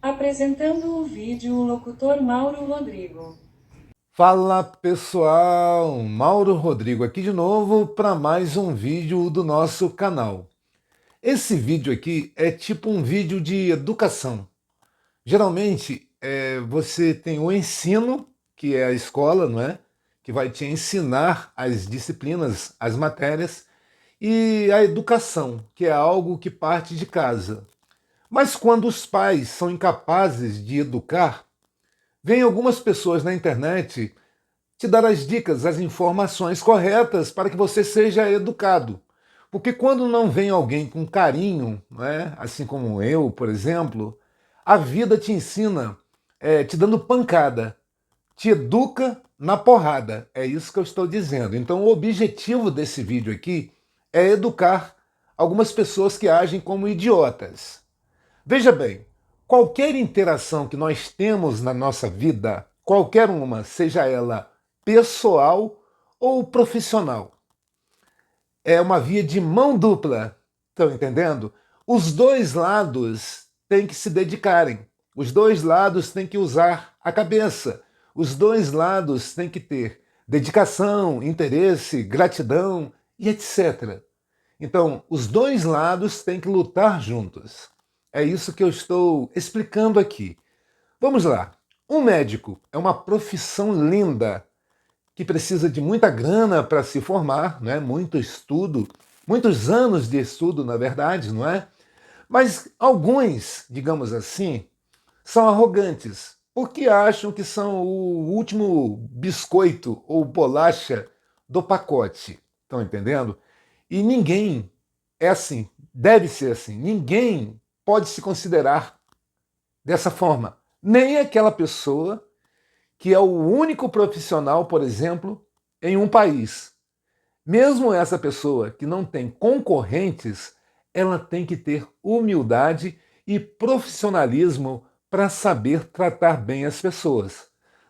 Apresentando o vídeo o locutor Mauro Rodrigo. Fala pessoal, Mauro Rodrigo aqui de novo para mais um vídeo do nosso canal. Esse vídeo aqui é tipo um vídeo de educação. Geralmente você tem o ensino, que é a escola, não é? Que vai te ensinar as disciplinas, as matérias, e a educação, que é algo que parte de casa. Mas quando os pais são incapazes de educar, vem algumas pessoas na internet te dar as dicas, as informações corretas para que você seja educado. Porque quando não vem alguém com carinho, né, assim como eu, por exemplo, a vida te ensina, te dando pancada, te educa na porrada. É isso que eu estou dizendo. Então, o objetivo desse vídeo aqui é educar algumas pessoas que agem como idiotas. Veja bem, qualquer interação que nós temos na nossa vida, qualquer uma, seja ela pessoal ou profissional, é uma via de mão dupla. Estão entendendo? Os dois lados têm que se dedicarem. Os dois lados têm que usar a cabeça. Os dois lados têm que ter dedicação, interesse, gratidão e etc. Então, os dois lados têm que lutar juntos. É isso que eu estou explicando aqui. Vamos lá. Um médico é uma profissão linda que precisa de muita grana para se formar, né? Muito estudo, muitos anos de estudo, na verdade, não é? Mas alguns, digamos assim, são arrogantes, porque acham que são o último biscoito ou bolacha do pacote. Estão entendendo? E ninguém é assim, deve ser assim. Ninguém pode se considerar dessa forma. Nem aquela pessoa que é o único profissional, por exemplo, em um país. Mesmo essa pessoa que não tem concorrentes, ela tem que ter humildade e profissionalismo para saber tratar bem as pessoas.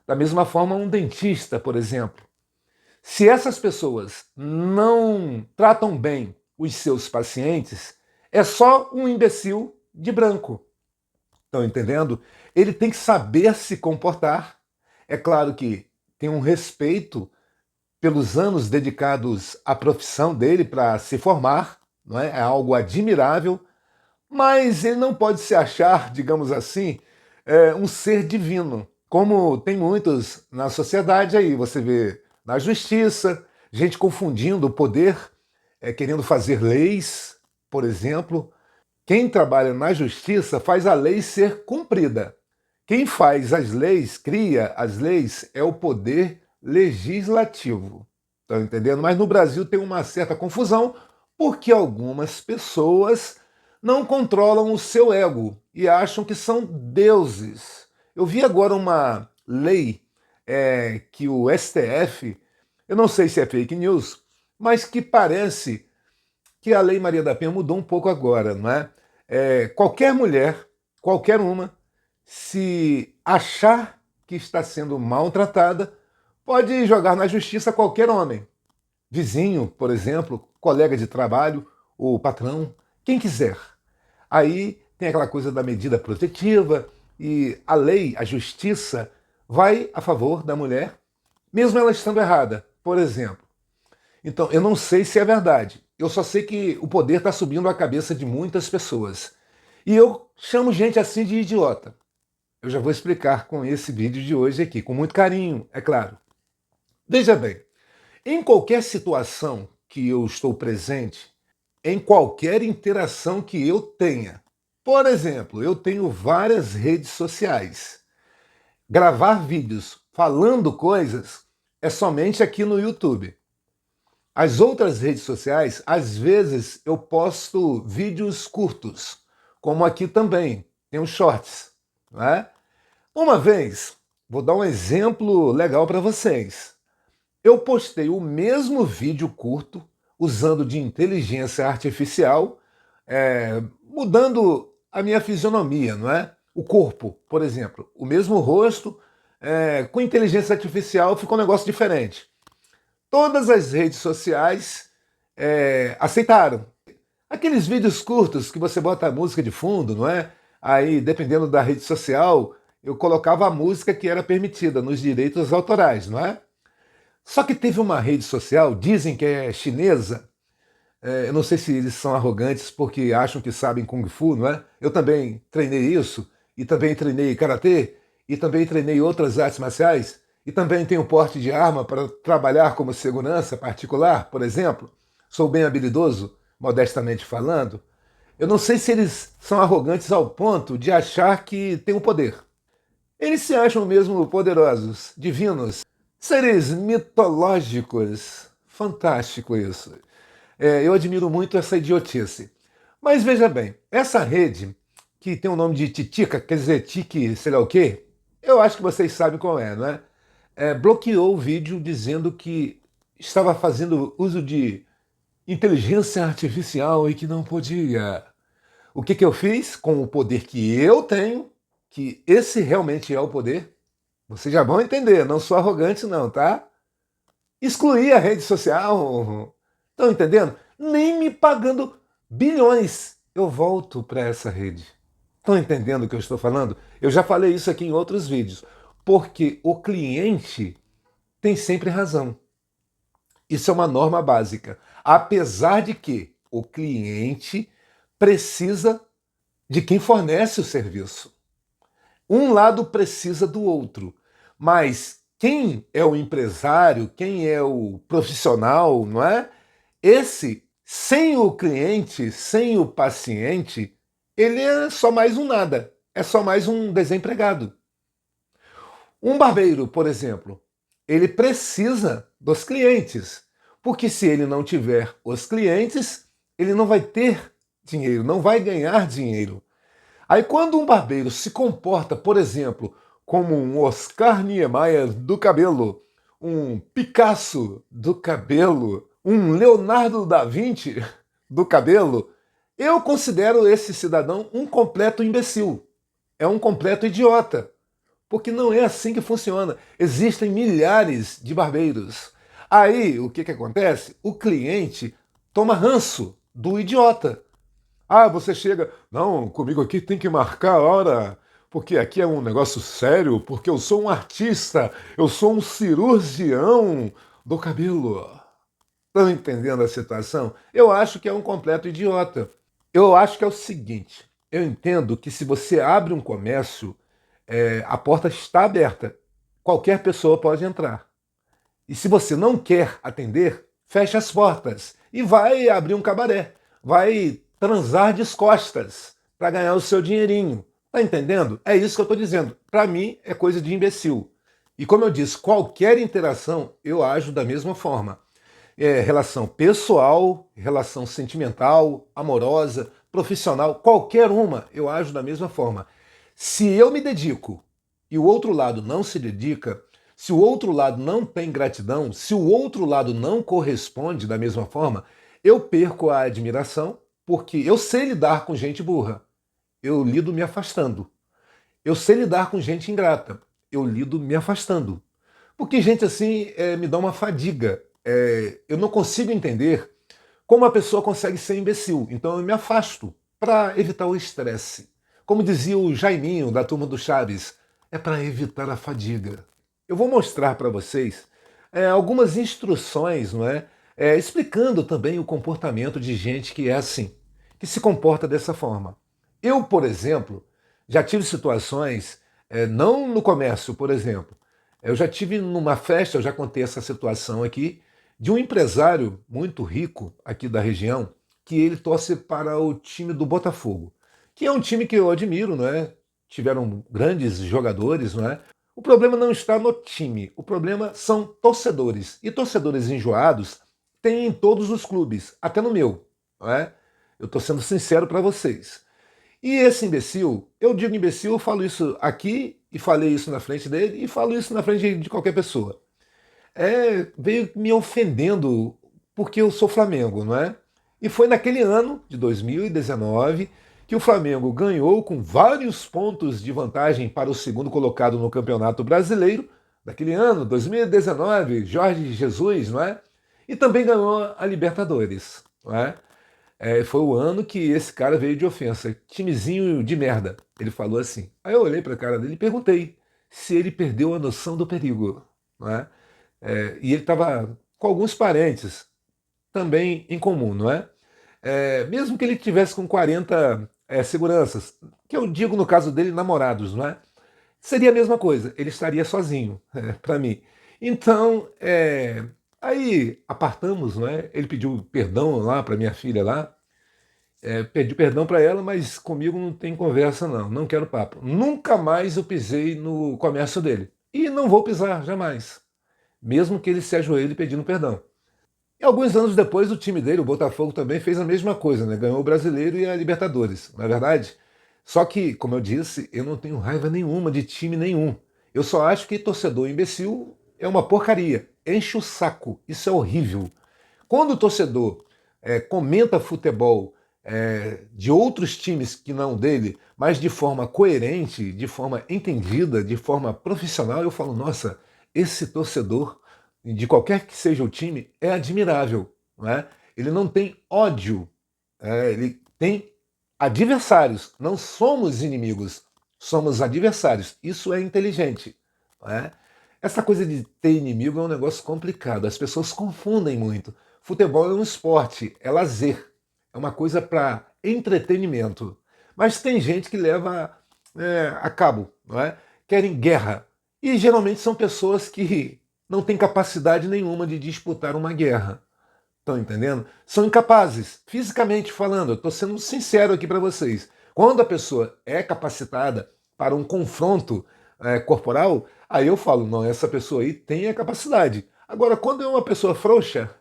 Da mesma forma, um dentista, por exemplo. Se essas pessoas não tratam bem os seus pacientes, é só um imbecil de branco. Estão entendendo? Ele tem que saber se comportar. É claro que tem um respeito pelos anos dedicados à profissão dele para se formar, não é? É algo admirável, mas ele não pode se achar, digamos assim, um ser divino, como tem muitos na sociedade aí. Você vê na justiça, gente confundindo o poder, querendo fazer leis, por exemplo. Quem trabalha na justiça faz a lei ser cumprida. Quem faz as leis, cria as leis, é o poder legislativo. Estão entendendo? Mas no Brasil tem uma certa confusão porque algumas pessoas não controlam o seu ego e acham que são deuses. Eu vi agora uma lei que o STF, eu não sei se é fake news, mas que parece que a Lei Maria da Penha mudou um pouco agora, não é? Qualquer mulher, qualquer uma, se achar que está sendo maltratada, pode jogar na justiça qualquer homem. Vizinho, por exemplo, colega de trabalho, ou patrão, quem quiser. Aí tem aquela coisa da medida protetiva e a lei, a justiça, vai a favor da mulher, mesmo ela estando errada, por exemplo. Então, eu não sei se é verdade. Eu só sei que o poder está subindo a cabeça de muitas pessoas. E eu chamo gente assim de idiota. Eu já vou explicar com esse vídeo de hoje aqui, com muito carinho, é claro. Veja bem, em qualquer situação que eu estou presente, em qualquer interação que eu tenha, por exemplo, eu tenho várias redes sociais. Gravar vídeos falando coisas é somente aqui no YouTube. As outras redes sociais, às vezes eu posto vídeos curtos, como aqui também, tem os shorts, não é? Uma vez, vou dar um exemplo legal para vocês. Eu postei o mesmo vídeo curto usando de inteligência artificial, mudando a minha fisionomia, não é? O corpo, por exemplo, o mesmo rosto, com inteligência artificial ficou um negócio diferente. Todas as redes sociais aceitaram. Aqueles vídeos curtos que você bota a música de fundo, não é? Aí, dependendo da rede social, eu colocava a música que era permitida nos direitos autorais, não é? Só que teve uma rede social, dizem que é chinesa, eu não sei se eles são arrogantes porque acham que sabem Kung Fu, não é? Eu também treinei isso, e também treinei Karatê, e também treinei outras artes marciais, e também tenho porte de arma para trabalhar como segurança particular, por exemplo. Sou bem habilidoso, modestamente falando. Eu não sei se eles são arrogantes ao ponto de achar que têm o poder. Eles se acham mesmo poderosos, divinos, seres mitológicos. Fantástico isso. Eu admiro muito essa idiotice. Mas veja bem, essa rede, que tem o nome de Titica, quer dizer, tique sei lá o quê, eu acho que vocês sabem qual é, não é? Bloqueou o vídeo dizendo que estava fazendo uso de inteligência artificial e que não podia. O que eu fiz com o poder que eu tenho, que esse realmente é o poder? Vocês já vão entender, não sou arrogante não, tá? Excluí a rede social. Estão entendendo? Nem me pagando bilhões eu volto para essa rede. Estão entendendo o que eu estou falando? Eu já falei isso aqui em outros vídeos. Porque o cliente tem sempre razão. Isso é uma norma básica. Apesar de que o cliente precisa de quem fornece o serviço. Um lado precisa do outro. Mas quem é o empresário, quem é o profissional, não é? Esse, sem o cliente, sem o paciente, ele é só mais um nada. É só mais um desempregado. Um barbeiro, por exemplo, ele precisa dos clientes. Porque se ele não tiver os clientes, ele não vai ter dinheiro, não vai ganhar dinheiro. Aí quando um barbeiro se comporta, por exemplo, como um Oscar Niemeyer do cabelo, um Picasso do cabelo, um Leonardo da Vinci do cabelo, eu considero esse cidadão um completo imbecil. É um completo idiota. Porque não é assim que funciona. Existem milhares de barbeiros. Aí, o que acontece? O cliente toma ranço do idiota. Ah, você chega, não, comigo aqui tem que marcar a hora, porque aqui é um negócio sério, porque eu sou um artista, eu sou um cirurgião do cabelo. Estão entendendo a situação? Eu acho que é um completo idiota. Eu acho que é o seguinte, eu entendo que se você abre um comércio, a porta está aberta, qualquer pessoa pode entrar. E se você não quer atender, feche as portas e vai abrir um cabaré, vai transar descostas para ganhar o seu dinheirinho. Tá entendendo? É isso que eu estou dizendo. Para mim, é coisa de imbecil. E como eu disse, qualquer interação eu ajo da mesma forma. Relação pessoal, relação sentimental, amorosa, profissional, qualquer uma eu ajo da mesma forma. Se eu me dedico e o outro lado não se dedica, se o outro lado não tem gratidão, se o outro lado não corresponde da mesma forma, eu perco a admiração, porque eu sei lidar com gente burra. Eu lido me afastando. Eu sei lidar com gente ingrata. Eu lido me afastando. Porque gente assim me dá uma fadiga. Eu não consigo entender como a pessoa consegue ser imbecil. Então eu me afasto para evitar o estresse. Como dizia o Jaiminho da turma do Chaves, é para evitar a fadiga. Eu vou mostrar para vocês algumas instruções, não é? Explicando também o comportamento de gente que é assim, que se comporta dessa forma. Eu, por exemplo, já tive situações, não no comércio, por exemplo, eu já tive numa festa, eu já contei essa situação aqui, de um empresário muito rico aqui da região, que ele torce para o time do Botafogo, que é um time que eu admiro, não é? Tiveram grandes jogadores, não é? O problema não está no time, o problema são torcedores. E torcedores enjoados tem em todos os clubes, até no meu, não é? Eu estou sendo sincero para vocês. E esse imbecil, eu digo imbecil, eu falo isso aqui e falei isso na frente dele e falo isso na frente de qualquer pessoa. Veio me ofendendo porque eu sou Flamengo, não é? E foi naquele ano de 2019 que o Flamengo ganhou com vários pontos de vantagem para o segundo colocado no Campeonato Brasileiro daquele ano, 2019, Jorge Jesus, não é? E também ganhou a Libertadores, não é? Foi o ano que esse cara veio de ofensa. Timezinho de merda. Ele falou assim. Aí eu olhei para a cara dele e perguntei se ele perdeu a noção do perigo. Não é? E ele estava com alguns parentes também em comum, não é? Mesmo que ele tivesse com 40 seguranças, que eu digo no caso dele namorados, não é? Seria a mesma coisa, ele estaria sozinho, para mim. Então, aí apartamos, não é? Ele pediu perdão lá para minha filha lá, pedi perdão para ela, mas comigo não tem conversa não, não quero papo. Nunca mais eu pisei no comércio dele. E não vou pisar, jamais. Mesmo que ele se ajoelhe pedindo perdão. E alguns anos depois, o time dele, o Botafogo, também fez a mesma coisa, né? Ganhou o Brasileiro e a Libertadores, não é verdade? Só que, como eu disse, eu não tenho raiva nenhuma de time nenhum. Eu só acho que torcedor imbecil é uma porcaria. Enche o saco. Isso é horrível. Quando o torcedor comenta futebol de outros times que não dele, mas de forma coerente, de forma entendida, de forma profissional, eu falo, nossa, esse torcedor, de qualquer que seja o time, é admirável. Não é? Ele não tem ódio, ele tem adversários. Não somos inimigos, somos adversários. Isso é inteligente. Não é? Essa coisa de ter inimigo é um negócio complicado. As pessoas confundem muito. Futebol é um esporte, é lazer, é uma coisa para entretenimento. Mas tem gente que leva a cabo, não é? Querem guerra. E geralmente são pessoas que não têm capacidade nenhuma de disputar uma guerra. Estão entendendo? São incapazes, fisicamente falando. Eu estou sendo sincero aqui para vocês. Quando a pessoa é capacitada para um confronto corporal, aí eu falo, não, essa pessoa aí tem a capacidade. Agora, quando é uma pessoa frouxa,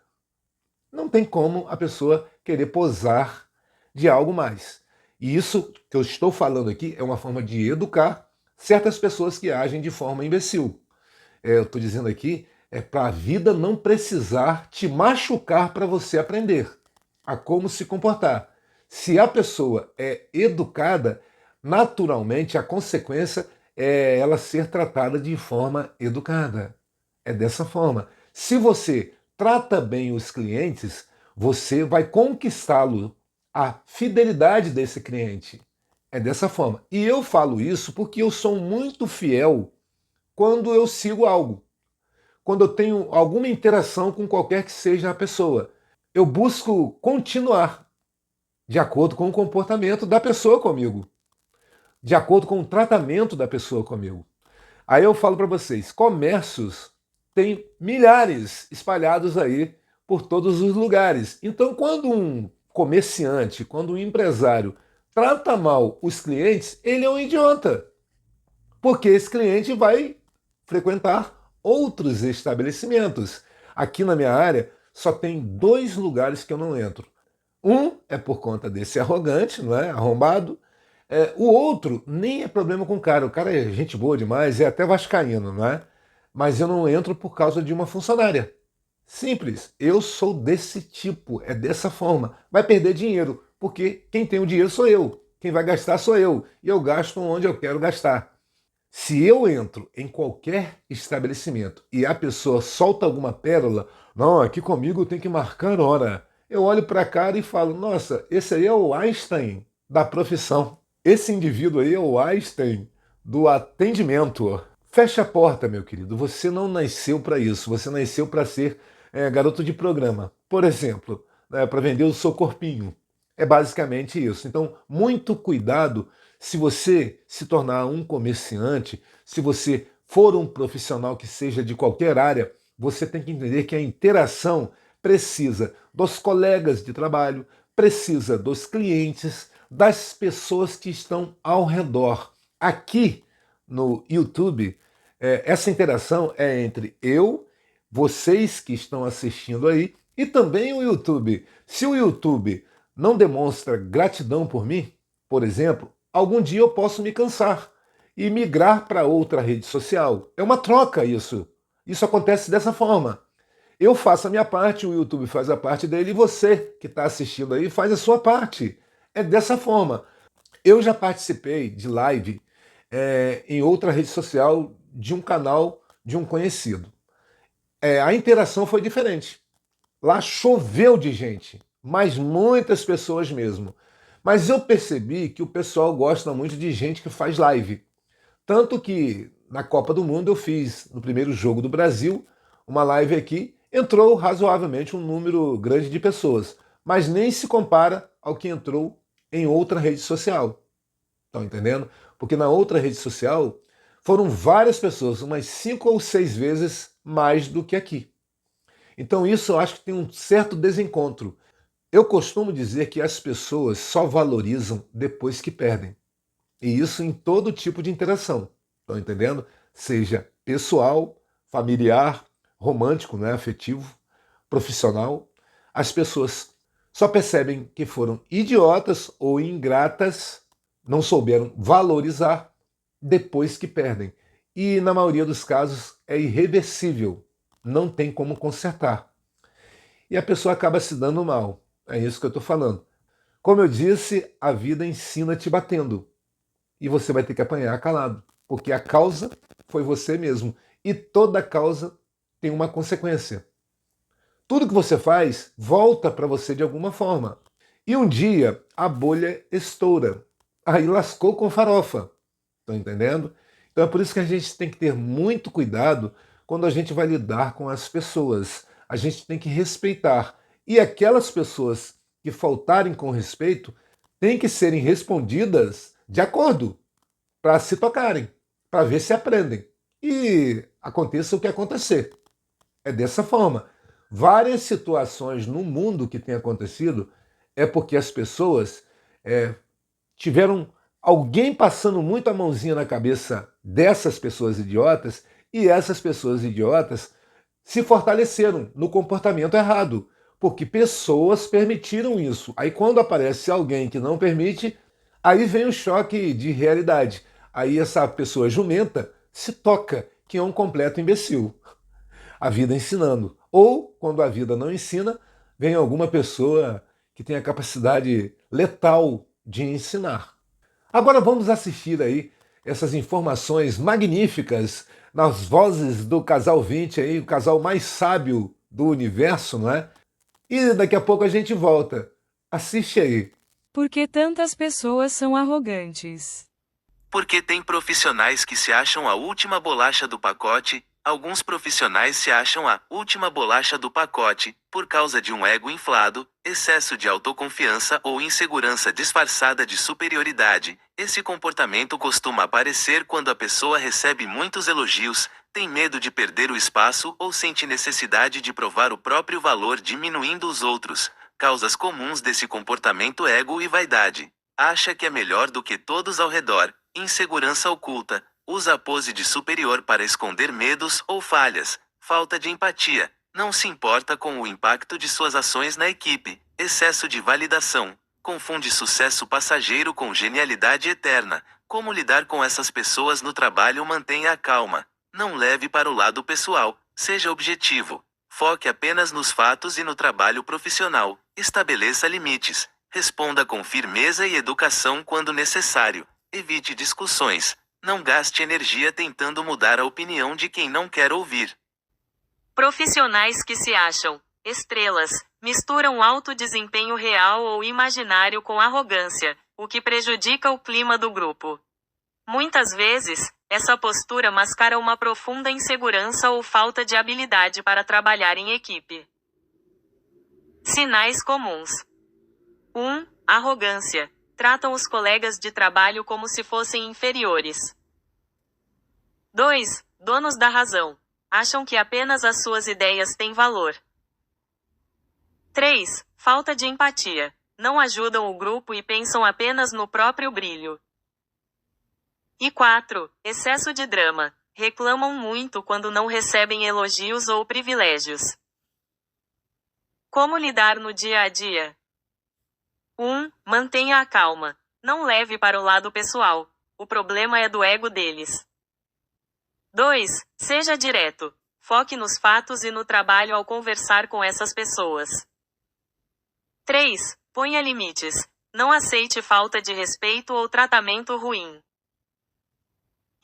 não tem como a pessoa querer posar de algo mais. E isso que eu estou falando aqui é uma forma de educar certas pessoas que agem de forma imbecil. Eu estou dizendo aqui para a vida não precisar te machucar para você aprender a como se comportar. Se a pessoa é educada, naturalmente a consequência é ela ser tratada de forma educada. É dessa forma. Se você trata bem os clientes, você vai conquistá-lo, a fidelidade desse cliente. É dessa forma. E eu falo isso porque eu sou muito fiel quando eu sigo algo, quando eu tenho alguma interação com qualquer que seja a pessoa. Eu busco continuar de acordo com o comportamento da pessoa comigo, de acordo com o tratamento da pessoa comigo. Aí eu falo para vocês, comércios tem milhares espalhados aí por todos os lugares. Então, quando um comerciante, quando um empresário trata mal os clientes, ele é um idiota. Porque esse cliente vai frequentar outros estabelecimentos. Aqui na minha área só tem 2 lugares que eu não entro. Um é por conta desse arrogante, não é? Arrombado. O outro nem é problema com o cara é gente boa demais, é até vascaíno, não é? Mas eu não entro por causa de uma funcionária. Simples, eu sou desse tipo, é dessa forma. Vai perder dinheiro, porque quem tem o dinheiro sou eu, quem vai gastar sou eu, e eu gasto onde eu quero gastar. Se eu entro em qualquer estabelecimento e a pessoa solta alguma pérola, não, aqui comigo tem que marcar hora. Eu olho para a cara e falo, nossa, esse aí é o Einstein da profissão. Esse indivíduo aí é o Einstein do atendimento. Fecha a porta, meu querido. Você não nasceu para isso. Você nasceu para ser garoto de programa. Por exemplo, para vender o seu corpinho. É basicamente isso. Então, muito cuidado se você se tornar um comerciante, se você for um profissional que seja de qualquer área, você tem que entender que a interação precisa dos colegas de trabalho, precisa dos clientes, das pessoas que estão ao redor. Aqui no YouTube, essa interação é entre eu, vocês que estão assistindo aí, e também o YouTube. Se o YouTube não demonstra gratidão por mim, por exemplo, algum dia eu posso me cansar e migrar para outra rede social. É uma troca isso. Isso acontece dessa forma. Eu faço a minha parte, o YouTube faz a parte dele e você que está assistindo aí faz a sua parte. É dessa forma. Eu já participei de live em outra rede social de um canal de um conhecido. A interação foi diferente. Lá choveu de gente. mas muitas pessoas mesmo. Mas eu percebi que o pessoal gosta muito de gente que faz live. Tanto que na Copa do Mundo eu fiz, no primeiro jogo do Brasil, uma live aqui, entrou razoavelmente um número grande de pessoas, mas nem se compara ao que entrou em outra rede social. Estão entendendo? Porque na outra rede social foram várias pessoas, umas 5 ou 6 vezes mais do que aqui. Então isso eu acho que tem um certo desencontro. Eu costumo dizer que as pessoas só valorizam depois que perdem. E isso em todo tipo de interação. Estão entendendo? Seja pessoal, familiar, romântico, né, afetivo, profissional. As pessoas só percebem que foram idiotas ou ingratas, não souberam valorizar depois que perdem. E na maioria dos casos é irreversível, não tem como consertar. E a pessoa acaba se dando mal. É isso que eu estou falando. Como eu disse, a vida ensina te batendo. E você vai ter que apanhar calado, porque a causa foi você mesmo. E toda causa tem uma consequência. Tudo que você faz volta para você de alguma forma. E um dia a bolha estoura. Aí lascou com farofa. Estão entendendo? Então é por isso que a gente tem que ter muito cuidado quando a gente vai lidar com as pessoas. A gente tem que respeitar. E aquelas pessoas que faltarem com respeito têm que serem respondidas de acordo, para se tocarem, para ver se aprendem. E aconteça o que acontecer. É dessa forma. Várias situações no mundo que tem acontecido é porque as pessoas tiveram alguém passando muito a mãozinha na cabeça dessas pessoas idiotas e essas pessoas idiotas se fortaleceram no comportamento errado, porque pessoas permitiram isso. Aí quando aparece alguém que não permite, aí vem o choque de realidade. Aí essa pessoa jumenta se toca que é um completo imbecil. A vida ensinando. Ou, quando a vida não ensina, vem alguma pessoa que tem a capacidade letal de ensinar. Agora vamos assistir aí essas informações magníficas nas vozes do casal 20 aí, o casal mais sábio do universo, não é? E daqui a pouco a gente volta. Assiste aí. Por que tantas pessoas são arrogantes? Porque tem profissionais que se acham a última bolacha do pacote, alguns profissionais se acham a última bolacha do pacote, por causa de um ego inflado, excesso de autoconfiança ou insegurança disfarçada de superioridade. Esse comportamento costuma aparecer quando a pessoa recebe muitos elogios, tem medo de perder o espaço ou sente necessidade de provar o próprio valor diminuindo os outros. Causas comuns desse comportamento: ego e vaidade. Acha que é melhor do que todos ao redor. Insegurança oculta. Usa a pose de superior para esconder medos ou falhas. Falta de empatia. Não se importa com o impacto de suas ações na equipe. Excesso de validação. Confunde sucesso passageiro com genialidade eterna. Como lidar com essas pessoas no trabalho? Mantenha a calma. Não leve para o lado pessoal. Seja objetivo. Foque apenas nos fatos e no trabalho profissional. Estabeleça limites. Responda com firmeza e educação quando necessário. Evite discussões. Não gaste energia tentando mudar a opinião de quem não quer ouvir. Profissionais que se acham estrelas misturam alto desempenho real ou imaginário com arrogância, o que prejudica o clima do grupo. Muitas vezes, essa postura mascara uma profunda insegurança ou falta de habilidade para trabalhar em equipe. Sinais comuns. 1. Arrogância. Tratam os colegas de trabalho como se fossem inferiores. 2. Donos da razão. Acham que apenas as suas ideias têm valor. 3. Falta de empatia. Não ajudam o grupo e pensam apenas no próprio brilho. E 4. Excesso de drama. Reclamam muito quando não recebem elogios ou privilégios. Como lidar no dia a dia? 1. Mantenha a calma. Não leve para o lado pessoal. O problema é do ego deles. 2. Seja direto. Foque nos fatos e no trabalho ao conversar com essas pessoas. 3. Ponha limites. Não aceite falta de respeito ou tratamento ruim.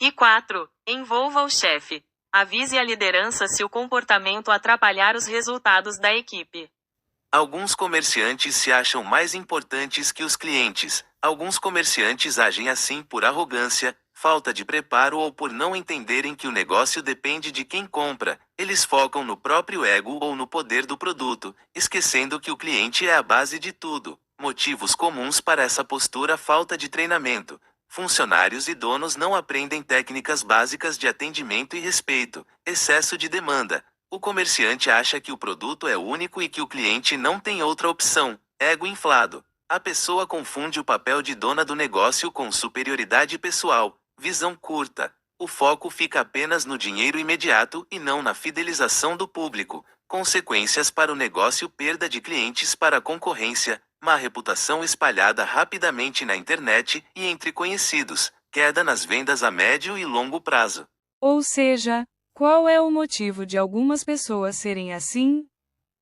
E 4. Envolva o chefe. Avise a liderança se o comportamento atrapalhar os resultados da equipe. Alguns comerciantes se acham mais importantes que os clientes. Alguns comerciantes agem assim por arrogância, falta de preparo ou por não entenderem que o negócio depende de quem compra. Eles focam no próprio ego ou no poder do produto, esquecendo que o cliente é a base de tudo. Motivos comuns para essa postura: falta de treinamento. Funcionários e donos não aprendem técnicas básicas de atendimento e respeito. Excesso de demanda. O comerciante acha que o produto é único e que o cliente não tem outra opção. Ego inflado. A pessoa confunde o papel de dona do negócio com superioridade pessoal. Visão curta. O foco fica apenas no dinheiro imediato e não na fidelização do público. Consequências para o negócio: perda de clientes para a concorrência, má reputação espalhada rapidamente na internet e entre conhecidos, queda nas vendas a médio e longo prazo. Ou seja, qual é o motivo de algumas pessoas serem assim?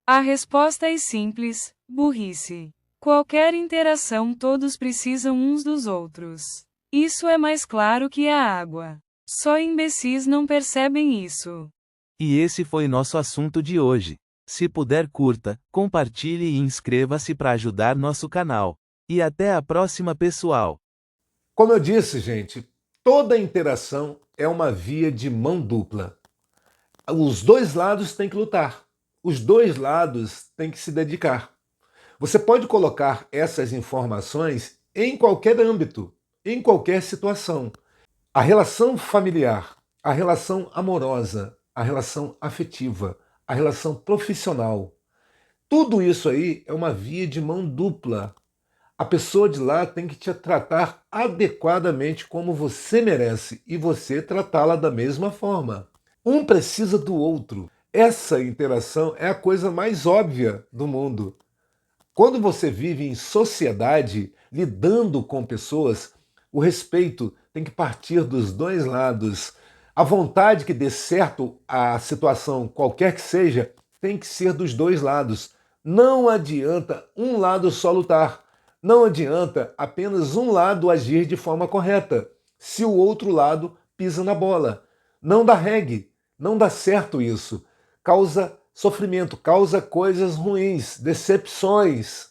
A resposta é simples: burrice. Qualquer interação, todos precisam uns dos outros. Isso é mais claro que a água. Só imbecis não percebem isso. E esse foi nosso assunto de hoje. Se puder, curta, compartilhe e inscreva-se para ajudar nosso canal. E até a próxima, pessoal! Como eu disse, gente, toda interação é uma via de mão dupla. Os dois lados têm que lutar. Os dois lados têm que se dedicar. Você pode colocar essas informações em qualquer âmbito, em qualquer situação. A relação familiar, a relação amorosa, a relação afetiva, a relação profissional. Tudo isso aí é uma via de mão dupla. A pessoa de lá tem que te tratar adequadamente como você merece e você tratá-la da mesma forma. Um precisa do outro. Essa interação é a coisa mais óbvia do mundo. Quando você vive em sociedade, lidando com pessoas, o respeito tem que partir dos dois lados. A vontade que dê certo a situação, qualquer que seja, tem que ser dos dois lados. Não adianta um lado só lutar. Não adianta apenas um lado agir de forma correta, se o outro lado pisa na bola. Não dá regue, não dá certo isso. Causa sofrimento, causa coisas ruins, decepções,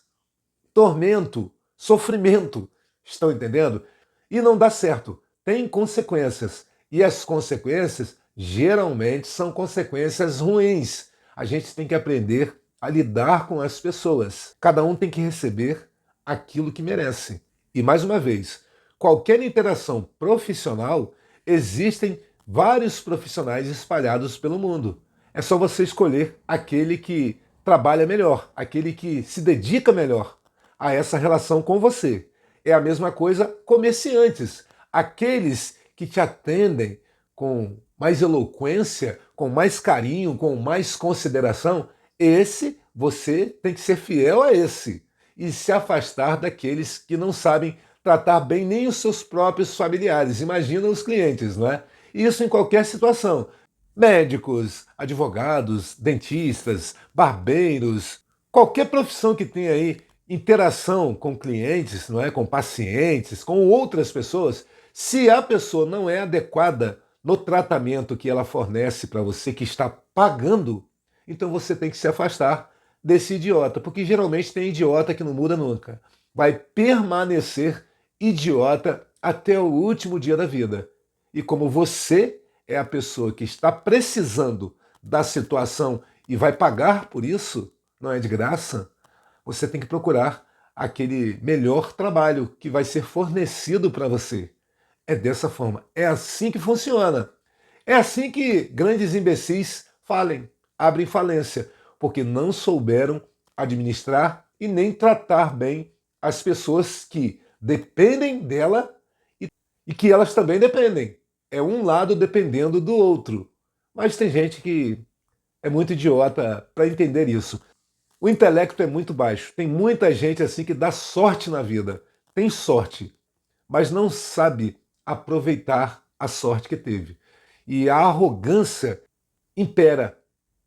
tormento, sofrimento. Estão entendendo? E não dá certo. Tem consequências. E as consequências geralmente são consequências ruins. A gente tem que aprender a lidar com as pessoas. Cada um tem que receber aquilo que merece. E mais uma vez, qualquer interação profissional, existem vários profissionais espalhados pelo mundo. É só você escolher aquele que trabalha melhor, aquele que se dedica melhor a essa relação com você. É a mesma coisa comerciantes, aqueles que te atendem com mais eloquência, com mais carinho, com mais consideração. Esse, você tem que ser fiel a esse e se afastar daqueles que não sabem tratar bem nem os seus próprios familiares. Imagina os clientes, não é? Isso em qualquer situação. Médicos, advogados, dentistas, barbeiros, qualquer profissão que tenha aí interação com clientes, não é? Com pacientes, com outras pessoas, se a pessoa não é adequada no tratamento que ela fornece para você, que está pagando, então você tem que se afastar desse idiota, porque geralmente tem idiota que não muda nunca. Vai permanecer idiota até o último dia da vida. E como você é a pessoa que está precisando da situação e vai pagar por isso, não é de graça, você tem que procurar aquele melhor trabalho que vai ser fornecido para você. É dessa forma. É assim que funciona. É assim que grandes imbecis abrem falência, porque não souberam administrar e nem tratar bem as pessoas que dependem dela e que elas também dependem. É um lado dependendo do outro. Mas tem gente que é muito idiota para entender isso. O intelecto é muito baixo. Tem muita gente assim que dá sorte na vida. Tem sorte, mas não sabe aproveitar a sorte que teve. E a arrogância impera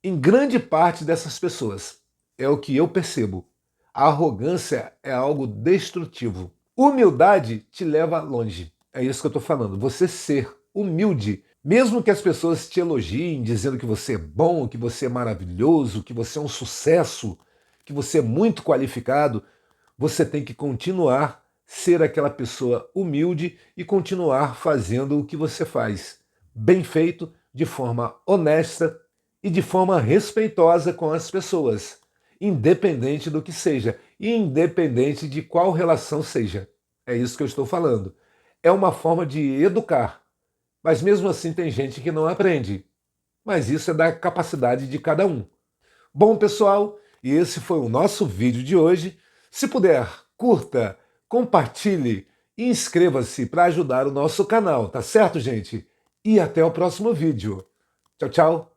em grande parte dessas pessoas. É o que eu percebo. A arrogância é algo destrutivo. Humildade te leva longe. É isso que eu estou falando. Você ser humilde, mesmo que as pessoas te elogiem, dizendo que você é bom, que você é maravilhoso, que você é um sucesso, que você é muito qualificado, você tem que continuar ser aquela pessoa humilde e continuar fazendo o que você faz, bem feito, de forma honesta e de forma respeitosa com as pessoas, independente do que seja, e independente de qual relação seja. É isso que eu estou falando. É uma forma de educar, mas mesmo assim tem gente que não aprende. Mas isso é da capacidade de cada um. Bom, pessoal, e esse foi o nosso vídeo de hoje. Se puder, curta, compartilhe e inscreva-se para ajudar o nosso canal, tá certo, gente? E até o próximo vídeo. Tchau, tchau!